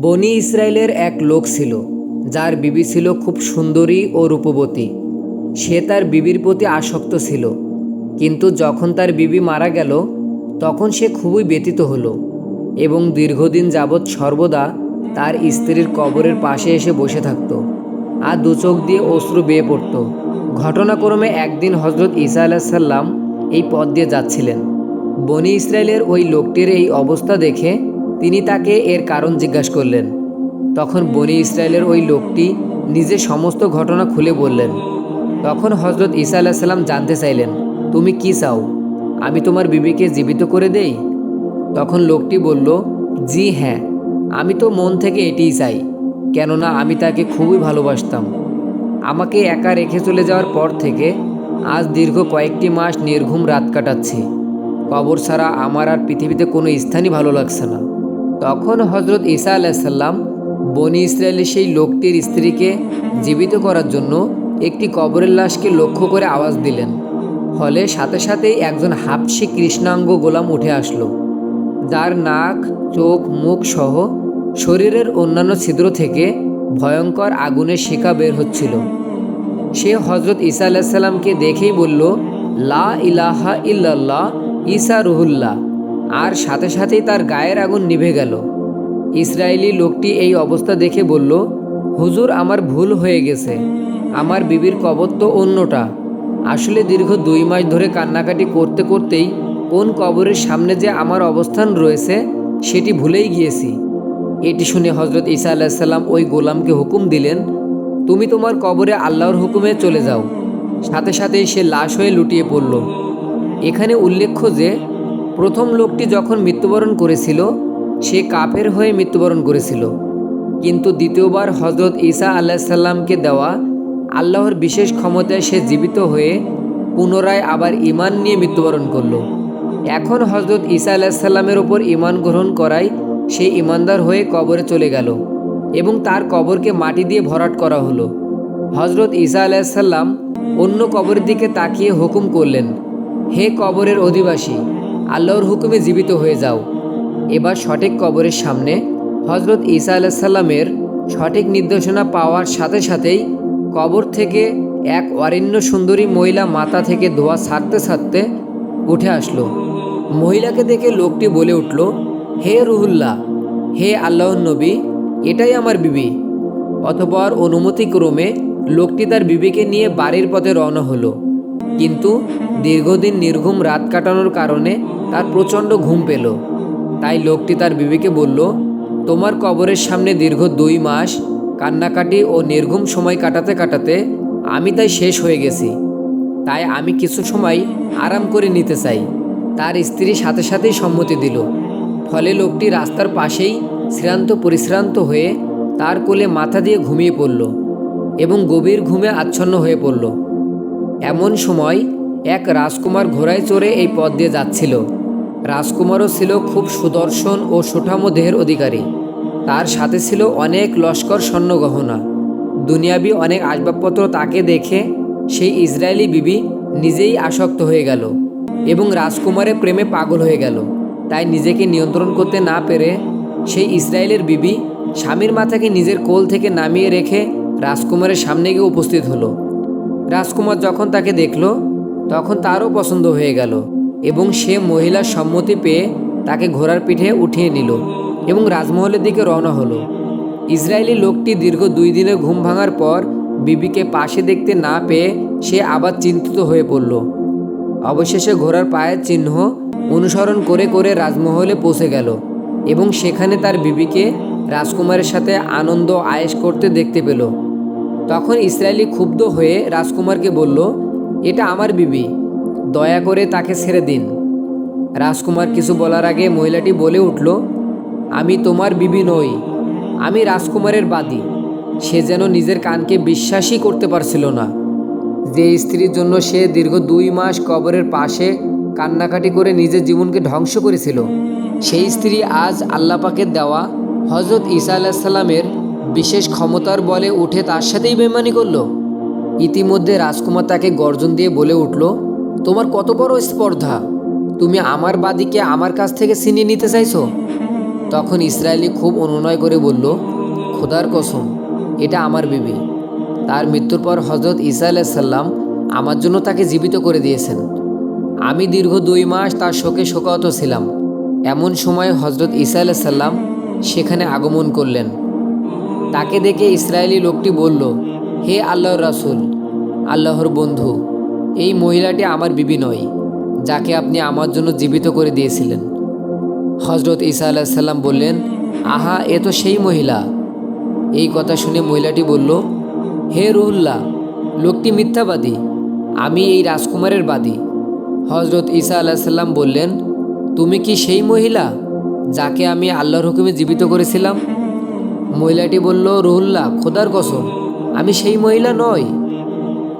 বনি ইসরায়েলের এক লোক ছিল, যার বিবি ছিল খুব সুন্দরী ও রূপবতী। সে তার বিবির প্রতি আসক্ত ছিল, কিন্তু যখন তার বিবি মারা গেল তখন সে খুবই ব্যথিত হলো এবং দীর্ঘদিন যাবৎ সর্বদা তার স্ত্রীর কবরের পাশে এসে বসে থাকত আর দু চোখ দিয়ে অশ্রু বেয়ে পড়ত। ঘটনাক্রমে একদিন হজরত ঈসা আলাইসাল্লাম এই পথ দিয়ে যাচ্ছিলেন। বনি ইসরায়েলের ওই লোকটির এই অবস্থা দেখে তিনি তাকে এর কারণ জিজ্ঞাসা করলেন। তখন বনি ইসরায়েলের ওই লোকটি নিজে সমস্ত ঘটনা খুলে বললেন। তখন হজরত ঈসা আলাইসাল্লাম জানতে চাইলেন, তুমি কি চাও, আমি তোমার বিবিকে জীবিত করে দেই? তখন লোকটি বলল, জি হ্যাঁ, আমি তো মন থেকে এটিই চাই, কেননা আমি তাকে খুবই ভালোবাসতাম। আমাকে একা রেখে চলে যাওয়ার পর থেকে আজ দীর্ঘ কয়েকটি মাস নির্ঘুম রাত কাটাচ্ছি। কবর ছাড়া আমার আর পৃথিবীতে কোনো স্থানই ভালো লাগছে না। তখন হজরত ঈসা আলাইসাল্লাম বনি ইসরায়েলের সেই লোকটির স্ত্রীকে জীবিত করার জন্য একটি কবরের লাশকে লক্ষ্য করে আওয়াজ দিলেন। ফলে সাথে সাথেই একজন হাবশী কৃষ্ণাঙ্গ গোলাম উঠে আসলো, যার নাক, চোখ, মুখ সহ শরীরের অন্যান্য ছিদ্র থেকে ভয়ঙ্কর আগুনের শিখা বের হচ্ছিল। সে হজরত ঈসা আলাইসাল্লামকে দেখেই বলল, লা ইলাহা ইল্লাল্লাহ, ঈসা রুহুল্লাহ, আর সাথে সাথেই তার গায়ের আগুন নিভে গেল। ইসরায়েলি লোকটি এই অবস্থা দেখে বলল, হুজুর, আমার ভুল হয়ে গেছে, আমার বিবির কবর তো অন্যটা। আসলে দীর্ঘ 2 মাস ধরে কান্নাকাটি করতে করতেই কোন কবরের সামনে যে আমার অবস্থান রয়েছে সেটি ভুলেই গিয়েছি। এটি শুনে হজরত ঈসা আলাইসাল্লাম ওই গোলামকে হুকুম দিলেন, তুমি তোমার কবরে আল্লাহর হুকুমে চলে যাও। সাথে সাথেই সে লাশ হয়ে লুটিয়ে পড়ল। এখানে উল্লেখ্য যে প্রথম লোকটি যখন মৃত্যুবরণ করেছিল সে কাফের হয়ে মৃত্যুবরণ করেছিল, কিন্তু দ্বিতীয়বার হজরত ঈসা আলাইসাল্লামকে দেওয়া আল্লাহর বিশেষ ক্ষমতায় সে জীবিত হয়ে পুনরায় আবার ঈমান নিয়ে মৃত্যুবরণ করল। এখন হজরত ঈসা আলাইসাল্লামের ওপর ঈমান গ্রহণ করায় সে ঈমানদার হয়ে কবরে চলে গেল এবং তার কবরকে মাটি দিয়ে ভরাট করা হলো। হজরত ঈসা আলাইসাল্লাম অন্য কবরের দিকে তাকিয়ে হুকুম করলেন, হে কবরের অধিবাসী, আল্লাহর হুকুমে জীবিত হয়ে যাও। এবার সঠিক কবরের সামনে হজরত ঈসা আলাইসাল্লামের সঠিক নির্দেশনা পাওয়ার সাথে সাথেই কবর থেকে এক অরণ্য সুন্দরী মহিলা মাথা থেকে ধোয়া ছাড়তে ছাড়তে উঠে আসলো। মহিলাকে দেখে লোকটি বলে উঠল, হে রুহুল্লাহ, হে আল্লাহর নবী, এটাই আমার বিবি। অতঃপর অনুমতিক্রমে লোকটি তার বিবিকে নিয়ে বাড়ির পথে রওনা হলো। কিন্তু দীর্ঘদিন নির্ঘুম রাত কাটানোর কারণে তার প্রচণ্ড ঘুম পেল। তাই লোকটি তার বিবিকে বলল, তোমার কবরের সামনে দীর্ঘ 2 মাস কান্নাকাটি ও নির্ঘুম সময় কাটাতে কাটাতে আমি তাই শেষ হয়ে গেছি, তাই আমি কিছু সময় আরাম করে নিতে চাই। তার স্ত্রী সাথে সাথেই সম্মতি দিল। ফলে লোকটি রাস্তার পাশেই শ্রান্ত পরিশ্রান্ত হয়ে তার কোলে মাথা দিয়ে ঘুমিয়ে পড়ল এবং গভীর ঘুমে আচ্ছন্ন হয়ে পড়ল। এমন সময় এক রাজকুমার ঘোড়ায় চড়ে এই পথ দিয়ে যাচ্ছিল। রাজকুমারও ছিল খুব সুদর্শন ও সুঠামো দেহের অধিকারী। তার সাথে ছিল অনেক লস্কর স্বর্ণগহনা, দুনিয়াবি অনেক আসবাবপত্র। তাকে দেখে সেই ইসরায়েলি বিবি নিজেই আসক্ত হয়ে গেল এবং রাজকুমারের প্রেমে পাগল হয়ে গেল। তাই নিজেকে নিয়ন্ত্রণ করতে না পেরে সেই ইসরায়েলের বিবি স্বামীর মাথাকে নিজের কোল থেকে নামিয়ে রেখে রাজকুমারের সামনে গিয়ে উপস্থিত হলো। রাজকুমার যখন তাকে দেখল তখন তারও পছন্দ হয়ে গেল এবং সে মহিলার সম্মতি পেয়ে তাকে ঘোড়ার পিঠে উঠিয়ে নিল এবং রাজমহলের দিকে রওনা হলো। ইসরায়েলি লোকটি দীর্ঘ 2 দিনের ঘুম ভাঙার পর বিবিকে পাশে দেখতে না পেয়ে সে আবার চিন্তিত হয়ে পড়ল। অবশেষে ঘোড়ার পায়ের চিহ্ন অনুসরণ করে করে রাজমহলে পৌঁছে গেল এবং সেখানে তার বিবিকে রাজকুমারের সাথে আনন্দ আয়েশ করতে দেখতে পেল। তখন ইসরায়েলি ক্ষুব্ধ হয়ে রাজকুমারকে বলল, এটা আমার বিবি, দয়া করে তাকে ছেড়ে দিন। রাজকুমার কিছু বলার আগে মহিলাটি বলে উঠল, আমি তোমার বিবি নই, আমি রাজকুমারের বাদী। সে যেন নিজের কানকে বিশ্বাসই করতে পারছিল না। যে স্ত্রীর জন্য সে দীর্ঘ 2 মাস কবরের পাশে কান্নাকাটি করে নিজের জীবনকে ধ্বংস করেছিল, সেই স্ত্রী আজ আল্লাহ পাকের দেওয়া হজরত ঈসা আলাইসাল্লামের বিশেষ ক্ষমতার বলে উঠে তার সাথেই বেইমানি করল। ইতিমধ্যে রাজকুমার তাকে গর্জন দিয়ে বলে উঠল, তোমার কত বড় স্পর্ধা, তুমি আমার বাদীকে আমার কাছ থেকে ছিনিয়ে নিতে চাইছো? তখন ইসরায়েলি খুব অনুনয় করে বলল, খোদার কসম, এটা আমার বিবি। তার মৃত্যুর পর হজরত ঈসা আলাইসাল্লাম আমার জন্য তাকে জীবিত করে দিয়েছেন। আমি দীর্ঘ 2 মাস তার শোকে শোকাহত ছিলাম। এমন সময় হজরত ঈসা আলাইসাল্লাম সেখানে আগমন করলেন। তাকে দেখে ইসরায়েলি লোকটি বলল, হে আল্লাহর রাসূল, আল্লাহর বন্ধু, এই মহিলাটি আমার বিবি নয়, যাকে আপনি আমার জন্য জীবিত করে দিয়েছিলেন। হজরত ঈসা আলাইসাল্লাম বললেন, আহা, এ তো সেই মহিলা। এই কথা শুনে মহিলাটি বলল, হে রুহুল্লাহ, লোকটি মিথ্যাবাদী, আমি এই রাজকুমারের বাদী। হজরত ঈসা আলাইসাল্লাম বললেন, তুমি কি সেই মহিলা যাকে আমি আল্লাহর হুকুমে জীবিত করেছিলাম? মহিলাটি বলল, রুহুল্লাহ, খোদার কসম, আমি সেই মহিলা নই।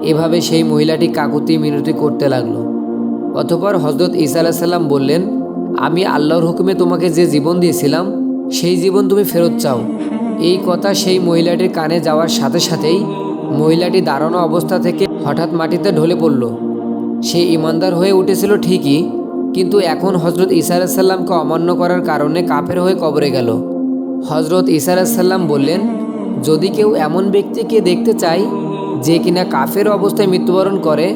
এভাবে সেই মহিলাটি কাকুতি মিনতি করতে লাগলো। অতঃপর হজরত ঈসা আলাইসাল্লাম বললেন, আমি আল্লাহর হুকুমে তোমাকে যে জীবন দিয়েছিলাম সেই জীবন তুমি ফেরত চাও। এই কথা সেই মহিলাটির কানে যাওয়ার সাথে সাথেই মহিলাটি দাঁড়ানো অবস্থা থেকে হঠাৎ মাটিতে ঢলে পড়ল। সে ইমানদার হয়ে উঠেছিল ঠিকই, কিন্তু এখন হজরত ঈসা আলাইসাল্লামকে অমান্য করার কারণে কাফের হয়ে কবরে গেল। হজরত ঈসা আলাইসাল্লাম বললেন, যদি কেউ এমন ব্যক্তিকে দেখতে চায় যে কিনা কাফের অবস্থায় মৃত্যুবরণ করে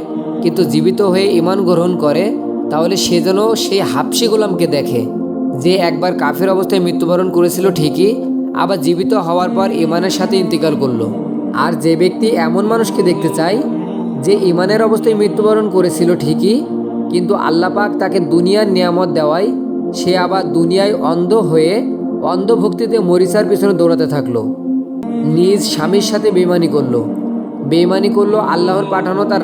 কিন্তু জীবিত হয়ে ঈমান গ্রহণ করে, তাহলে সে যেন সেই হাবশী গোলামকে দেখে, যে একবার কাফের অবস্থায় মৃত্যুবরণ করেছিল ঠিকই, আবার জীবিত হওয়ার পর ঈমানের সাথে ইন্তিকাল করলো। আর যে ব্যক্তি এমন মানুষকে দেখতে চায় যে ঈমানের অবস্থায় মৃত্যুবরণ করেছিল ঠিকই, কিন্তু আল্লাহ পাক তাকে দুনিয়ার নিয়ামত দেওয়ায় সে আবার দুনিয়ায় অন্ধ হয়ে অন্ধভক্তিতে মরিচার পিছনে দৌড়াতে থাকলো, নিজ স্বামীর সাথে বেইমানি করলো আল্লাহর পাঠানো তার